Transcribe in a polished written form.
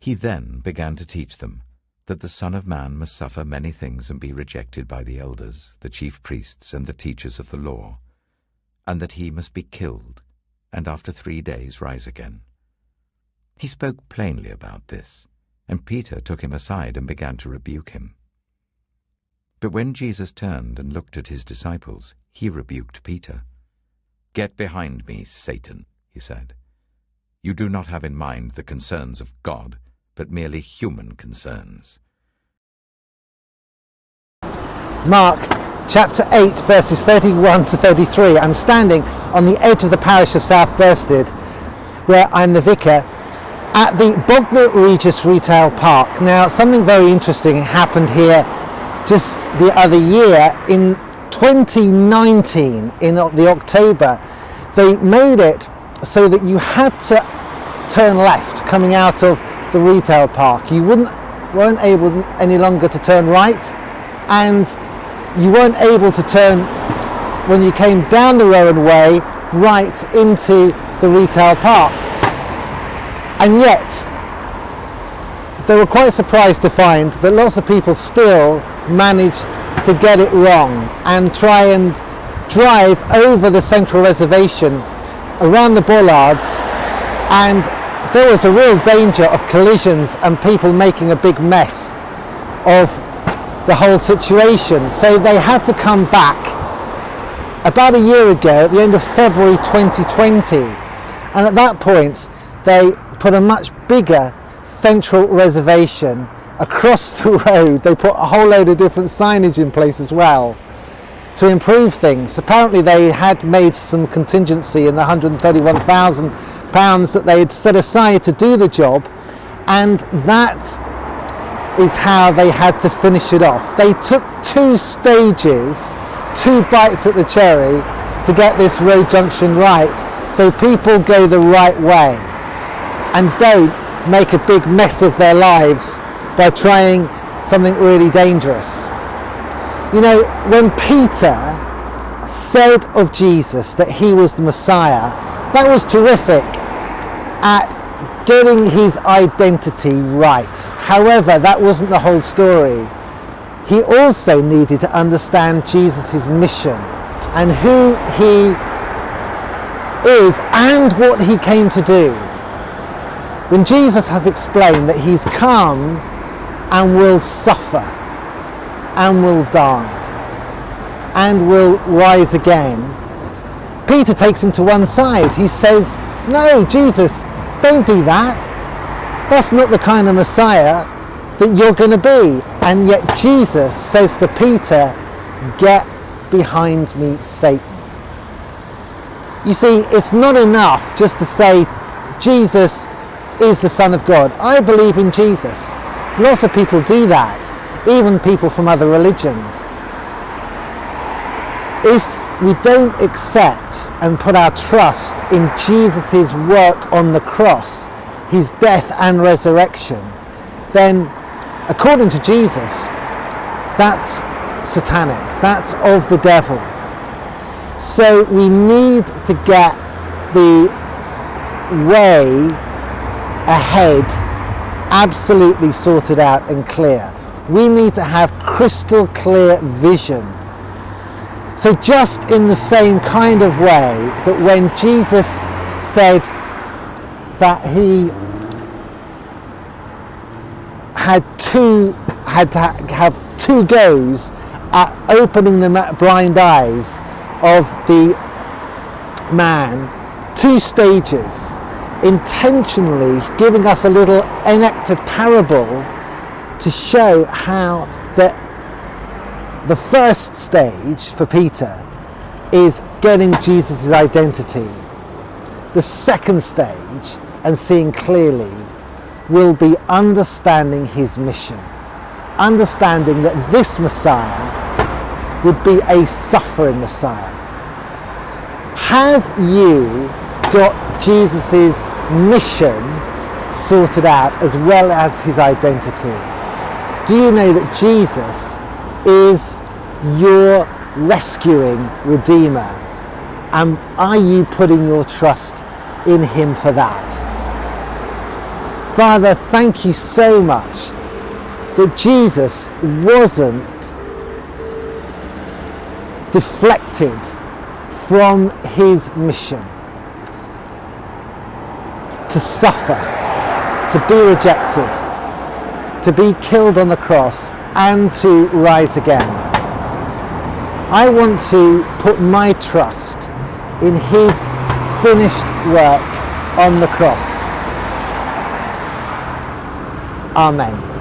He then began to teach them that the Son of Man must suffer many things and be rejected by the elders, the chief priests, and the teachers of the law, and that he must be killed, and after 3 days rise again. He spoke plainly about this, and Peter took him aside and began to rebuke him. But when Jesus turned and looked at his disciples, he rebuked Peter. "Get behind me, Satan," he said. "You do not have in mind the concerns of God, but merely human concerns." Mark chapter 8 verses 31 to 33. I'm standing on the edge of the parish of South Bersted, where I'm the vicar, at the Bognor Regis Retail Park. Now, something very interesting happened here just the other year. In 2019, in the October, they made it so that you had to turn left coming out of the retail park. You weren't able any longer to turn right, and you weren't able to turn when you came down the Rowan Way right into the retail park. And yet they were quite surprised to find that lots of people still managed to get it wrong and try and drive over the central reservation around the bollards, and there was a real danger of collisions and people making a big mess of the whole situation. So they had to come back about a year ago at the end of February 2020, and at that point they put a much bigger central reservation across the road. They put a whole load of different signage in place as well to improve things. Apparently they had made some contingency in the £131,000 that they had set aside to do the job, and that is how they had to finish it off. They took 2 stages, 2 bites at the cherry to get this road junction right, so people go the right way and don't make a big mess of their lives by trying something really dangerous. You know, when Peter said of Jesus that he was the Messiah, that was terrific at getting his identity right. However, that wasn't the whole story. He also needed to understand Jesus' mission and who he is and what he came to do. When Jesus has explained that he's come and will suffer and will die and will rise again, Peter takes him to one side. He says, "No, Jesus, don't do that. That's not the kind of Messiah that you're going to be." And yet Jesus says to Peter, "Get behind me, Satan." You see, it's not enough just to say Jesus is the Son of God. I believe in Jesus. Lots of people do that, even people from other religions. If we don't accept and put our trust in Jesus' work on the cross, his death and resurrection, then according to Jesus, that's satanic, that's of the devil. So we need to get the way ahead absolutely sorted out and clear. We need to have crystal clear vision. So just in the same kind of way that when Jesus said that he had to have 2 goes at opening the blind eyes of the man, 2 stages, intentionally giving us a little enacted parable to show how the first stage for Peter is getting Jesus' identity. The second stage, and seeing clearly, will be understanding his mission, understanding that this Messiah would be a suffering Messiah. Have you got Jesus' mission sorted out as well as his identity? Do you know that Jesus is your rescuing Redeemer? And are you putting your trust in him for that? Father, thank you so much that Jesus wasn't deflected from his mission to suffer, to be rejected, to be killed on the cross, and to rise again. I want to put my trust in his finished work on the cross. Amen.